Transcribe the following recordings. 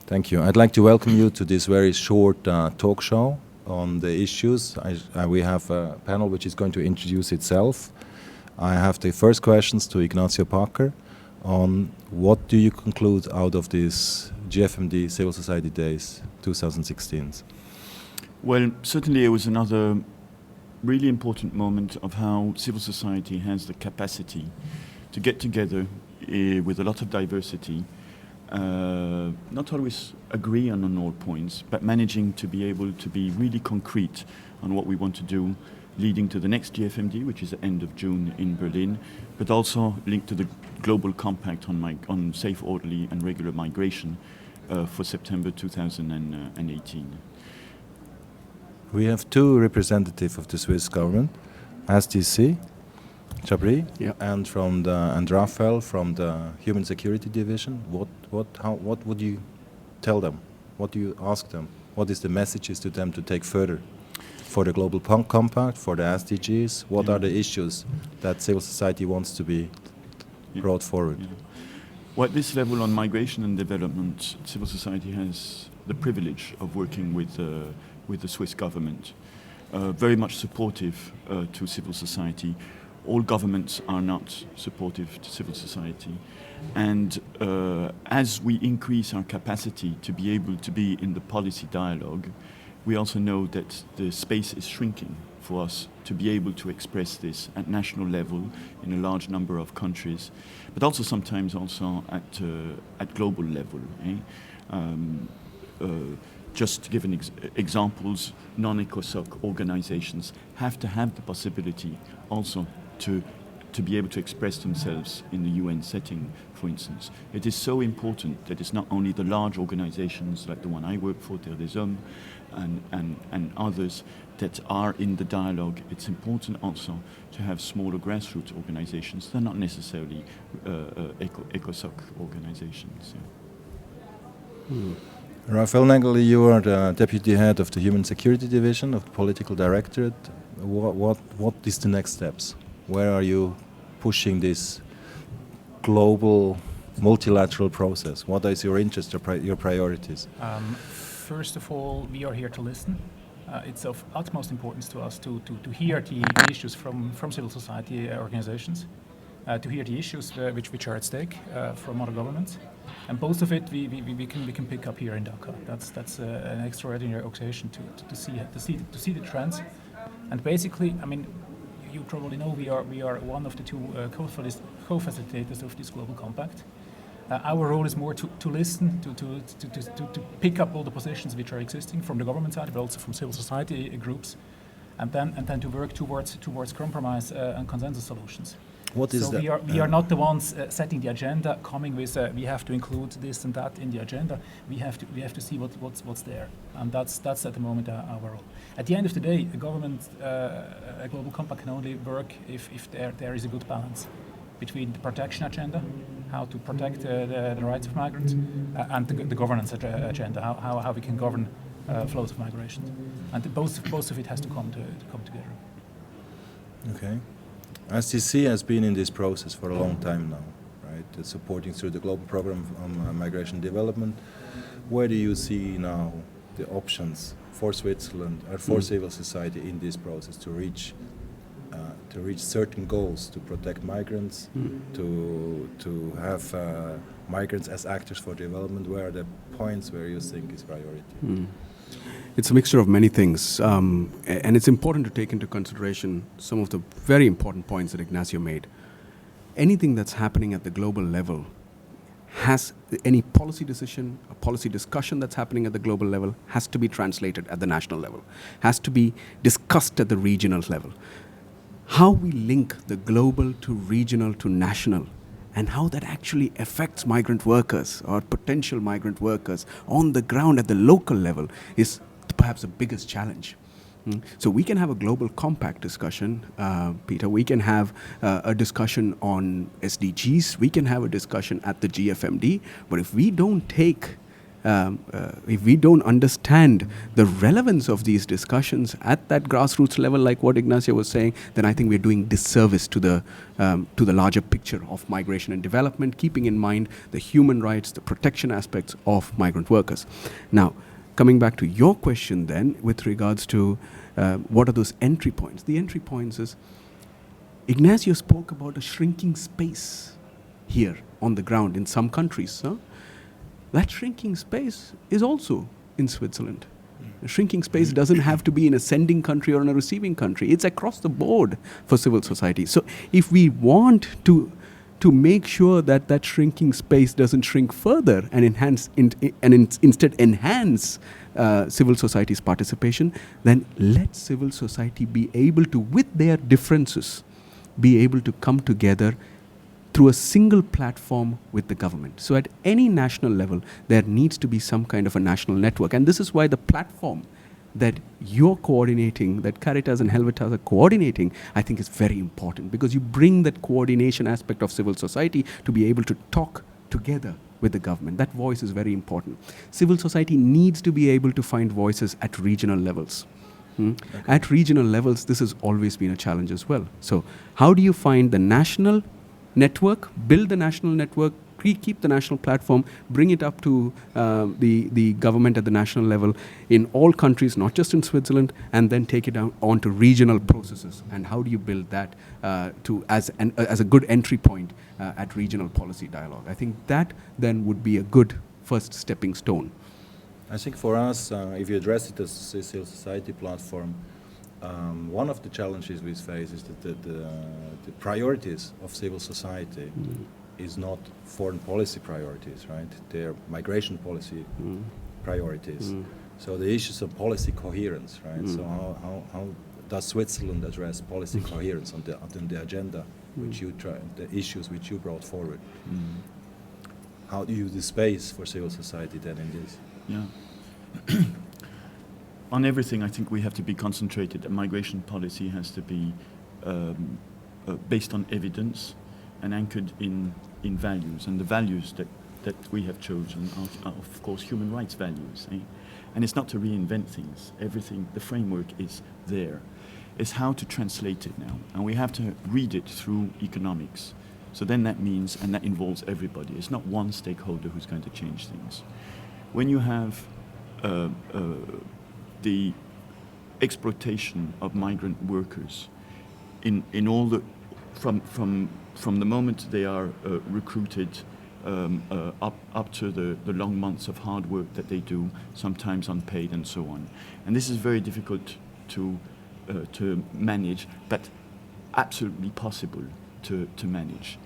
Thank you. I'd like to welcome you to this very short talk show on the issues. We have a panel which is going to introduce itself. I have the first questions to Ignacio Parker on what do you conclude out of this GFMD Civil Society Days 2016? Well, certainly it was another really important moment of how civil society has the capacity to get together with a lot of diversity, not always agree on all points, but managing to be able to be really concrete on what we want to do, leading to the next GFMD, which is the end of June in Berlin, but also linked to the Global Compact on safe, orderly and regular migration for September 2018. We have two representatives of the Swiss government, SDC, Chabri, and Raphael from the Human Security Division. What would you tell them? What do you ask them? What is the messages to them to take further for the Global Compact, for the SDGs? What are the issues that civil society wants to be brought forward? Well, at this level on migration and development, civil society has the privilege of working with the Swiss government, very much supportive to civil society. All governments are not supportive to civil society. And as we increase our capacity to be able to be in the policy dialogue, we also know that the space is shrinking for us to be able to express this at national level in a large number of countries, but also sometimes also at global level. Just to give examples, non-ECOSOC organizations have to have the possibility also to be able to express themselves in the UN setting, for instance. It is so important that it's not only the large organizations like the one I work for, Terre des Hommes, and others that are in the dialogue. It's important also to have smaller grassroots organizations. They're not necessarily ECOSOC organizations. Raphael Nagel, you are the Deputy Head of the Human Security Division of the Political Directorate. What is the next steps? Where are you pushing this global multilateral process? What is your interest or your priorities? First of all, we are here to listen. It's of utmost importance to us to hear the issues from civil society organizations, to hear the issues which are at stake from other governments. And both of it we can pick up here in Dhaka. That's an extraordinary occasion to see the trends. And basically, I mean, you probably know we are one of the two co-facilitators of this global compact. Our role is more to listen, to pick up all the positions which are existing from the government side, but also from civil society groups, and then to work towards compromise and consensus solutions. What is that? So we are not the ones setting the agenda, coming with we have to include this and that in the agenda. We have to see what's there, and that's at the moment our role. At the end of the day, a global compact can only work if there is a good balance between the protection agenda, how to protect the rights of migrants, and the governance agenda, how we can govern flows of migration, and both of it has to come together. Okay. SDC has been in this process for a long time now, right? It's supporting through the global program on migration development. Where do you see now the options for Switzerland or for civil society in this process to reach certain goals, to protect migrants, to have migrants as actors for development? Where are the points where you think is priority? It's a mixture of many things, and it's important to take into consideration some of the very important points that Ignacio made. Anything that's happening at the global level has any policy decision, a policy discussion that's happening at the global level has to be translated at the national level, has to be discussed at the regional level. How we link the global to regional to national, and how that actually affects migrant workers or potential migrant workers on the ground at the local level is perhaps the biggest challenge. So we can have a global compact discussion, Peter. We can have a discussion on SDGs. We can have a discussion at the GFMD. But if we don't take if we don't understand the relevance of these discussions at that grassroots level, like what Ignacio was saying, then I think we're doing disservice to the larger picture of migration and development, keeping in mind the human rights, the protection aspects of migrant workers. Now, coming back to your question then, with regards to what are those entry points? The entry points is, Ignacio spoke about a shrinking space here on the ground in some countries. Huh? That shrinking space is also in Switzerland. A shrinking space doesn't have to be in a sending country or in a receiving country. It's across the board for civil society. So if we want to make sure that that shrinking space doesn't shrink further and instead enhance civil society's participation, then let civil society be able to, with their differences, be able to come together through a single platform with the government. So at any national level, there needs to be some kind of a national network. And this is why the platform that you're coordinating, that Caritas and Helvetas are coordinating, I think is very important, because you bring that coordination aspect of civil society to be able to talk together with the government. That voice is very important. Civil society needs to be able to find voices at regional levels. Okay. At regional levels, this has always been a challenge as well. So how do you find the national network, build the national network, keep the national platform, bring it up to the government at the national level in all countries, not just in Switzerland, and then take it on to regional processes? And how do you build that as a good entry point at regional policy dialogue? I think that then would be a good first stepping stone. I think for us, if you address it as a civil society platform, one of the challenges we face is that the priorities of civil society is not foreign policy priorities, right? They're migration policy priorities. So the issues of policy coherence, right? So how does Switzerland address policy coherence on the agenda, which the issues which you brought forward? How do you use the space for civil society then in this? Yeah. On everything, I think we have to be concentrated. And migration policy has to be based on evidence and anchored in values. And the values that we have chosen are of course, human rights values. Eh? And it's not to reinvent things. Everything, the framework is there. It's how to translate it now. And we have to read it through economics. So then that means, and that involves everybody. It's not one stakeholder who's going to change things. When you have the exploitation of migrant workers in all the from the moment they are recruited up to the long months of hard work that they do, sometimes unpaid and so on. And this is very difficult to manage, but absolutely possible to manage.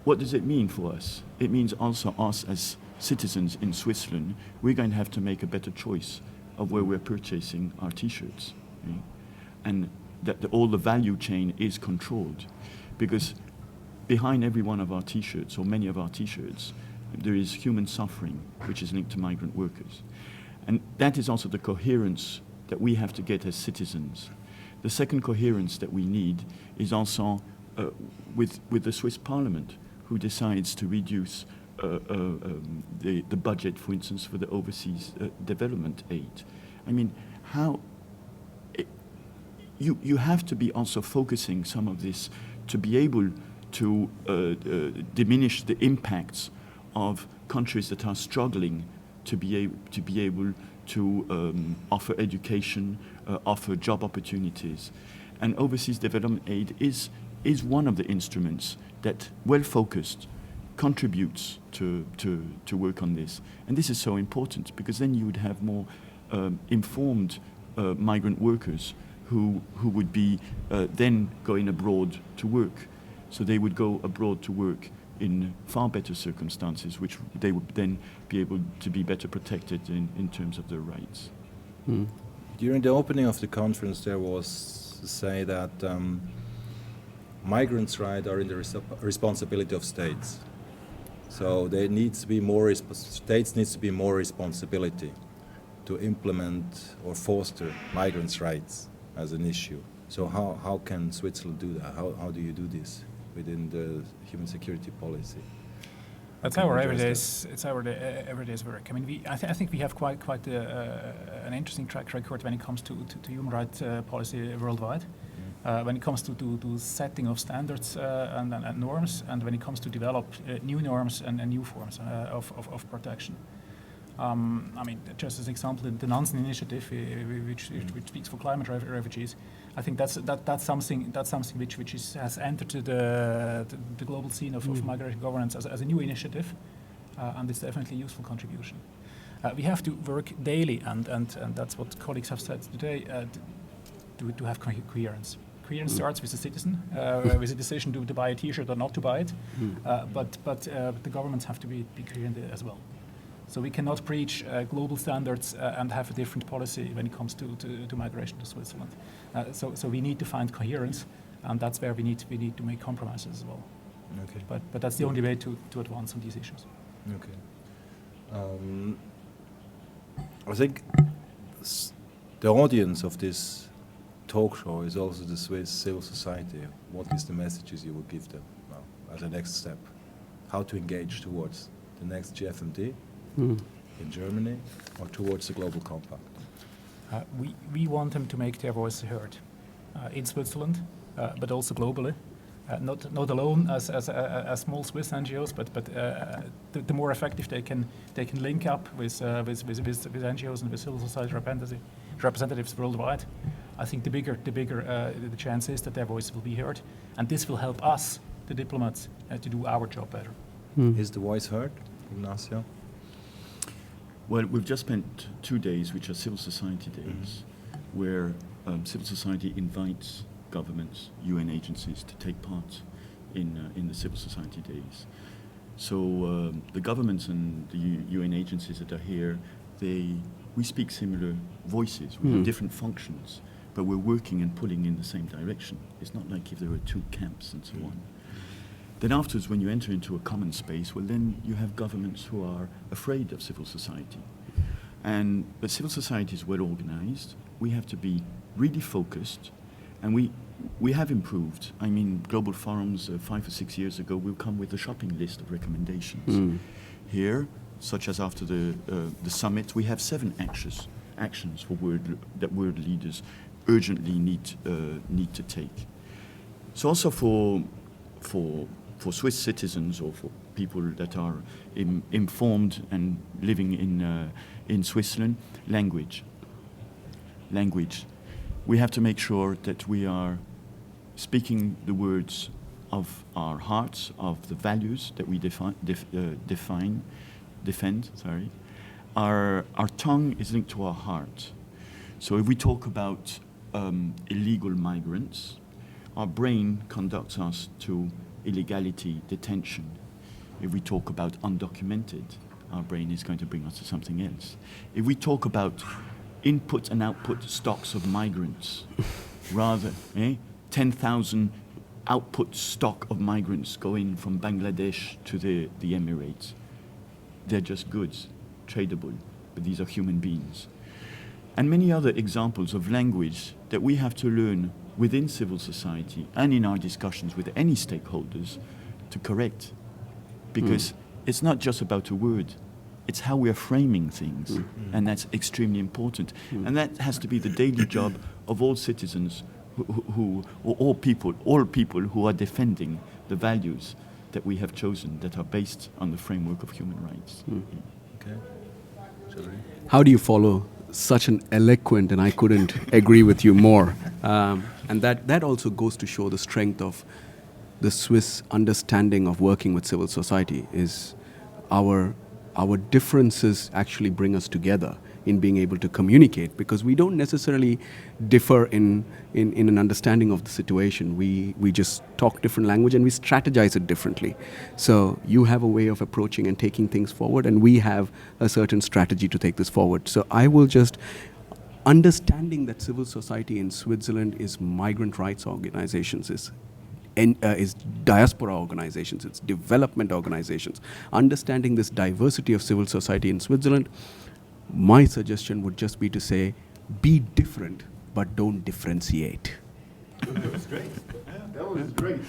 What does it mean for us? It means also us as citizens in Switzerland, we're going to have to make a better choice of where we're purchasing our T-shirts. Okay? And that all the value chain is controlled. Because behind every one of our T-shirts, or many of our T-shirts, there is human suffering, which is linked to migrant workers. And that is also the coherence that we have to get as citizens. The second coherence that we need is also with the Swiss Parliament, who decides to reduce the budget, for instance, for the overseas development aid. I mean, you have to be also focusing some of this to be able to diminish the impacts of countries that are struggling to be able to offer education, offer job opportunities. And overseas development aid is one of the instruments that, well focused, contributes to work on this. And this is so important, because then you would have more informed migrant workers who would be then going abroad to work. So they would go abroad to work in far better circumstances, which they would then be able to be better protected in terms of their rights. During the opening of the conference, there was to say that migrants' rights are in the responsibility of states. So there needs to be more states needs to be more responsibility to implement or foster migrants' rights as an issue. So how can Switzerland do that? How do you do this within the human security policy? That's Can you our address everyday's. It's our everyday's work. I mean, I think we have quite an interesting track record when it comes to human rights policy worldwide. When it comes to setting of standards and norms, and when it comes to develop new norms and new forms of protection. I mean, just as an example, the Nansen Initiative, which speaks for climate refugees, I think that's something which has entered the global scene of migration governance as a new initiative, and it's definitely a useful contribution. We have to work daily, and that's what colleagues have said today, to have coherence. Coherence starts with the citizen, with a decision to buy a T-shirt or not to buy it, but the governments have to be coherent as well. So we cannot preach global standards and have a different policy when it comes to migration to Switzerland. So we need to find coherence, and that's where we need to make compromises as well. Okay. But that's the only way to advance on these issues. Okay. I think the audience of this talk show is also the Swiss civil society. What is the messages you would give them now as a next step? How to engage towards the next GFMD in Germany or towards the Global Compact? We want them to make their voice heard in Switzerland, but also globally. Not alone as small Swiss NGOs, but the more effective they can link up with NGOs and with civil society representatives worldwide. I think the bigger the chance is that their voice will be heard, and this will help us, the diplomats, to do our job better. Is the voice heard, Ignacio? Well, we've just spent 2 days, which are civil society days, where civil society invites governments, UN agencies to take part in the civil society days. So the governments and the UN agencies that are here, we speak similar voices. We have different functions, but we're working and pulling in the same direction. It's not like if there were two camps and so on. Then afterwards, when you enter into a common space, well, then you have governments who are afraid of civil society. But civil society is well organized. We have to be really focused, and we have improved. I mean, global forums 5 or 6 years ago will come with a shopping list of recommendations. Here, such as after the summit, we have 7 actions that world leaders urgently need to take. So also for Swiss citizens or for people that are informed and living in Switzerland, language. We have to make sure that we are speaking the words of our hearts, of the values that we defend. Our tongue is linked to our heart. So if we talk about illegal migrants, our brain conducts us to illegality, detention. If we talk about undocumented, our brain is going to bring us to something else. If we talk about input and output stocks of migrants, rather, 10,000 output stock of migrants going from Bangladesh to the Emirates. They're just goods, tradable, but these are human beings. And many other examples of language that we have to learn within civil society and in our discussions with any stakeholders to correct. Because it's not just about a word, it's how we are framing things, and that's extremely important. And that has to be the daily job of all citizens or all people who are defending the values that we have chosen that are based on the framework of human rights. Okay. How do you follow such an eloquent, and I couldn't agree with you more. And that also goes to show the strength of the Swiss understanding of working with civil society is our differences actually bring us together in being able to communicate, because we don't necessarily differ in an understanding of the situation. We just talk different language and we strategize it differently. So you have a way of approaching and taking things forward, and we have a certain strategy to take this forward. So I will just understanding that civil society in Switzerland is migrant rights organizations, is diaspora organizations, it's development organizations. Understanding this diversity of civil society in Switzerland, my suggestion would just be to say, be different, but don't differentiate. That was great. Yeah, that was great.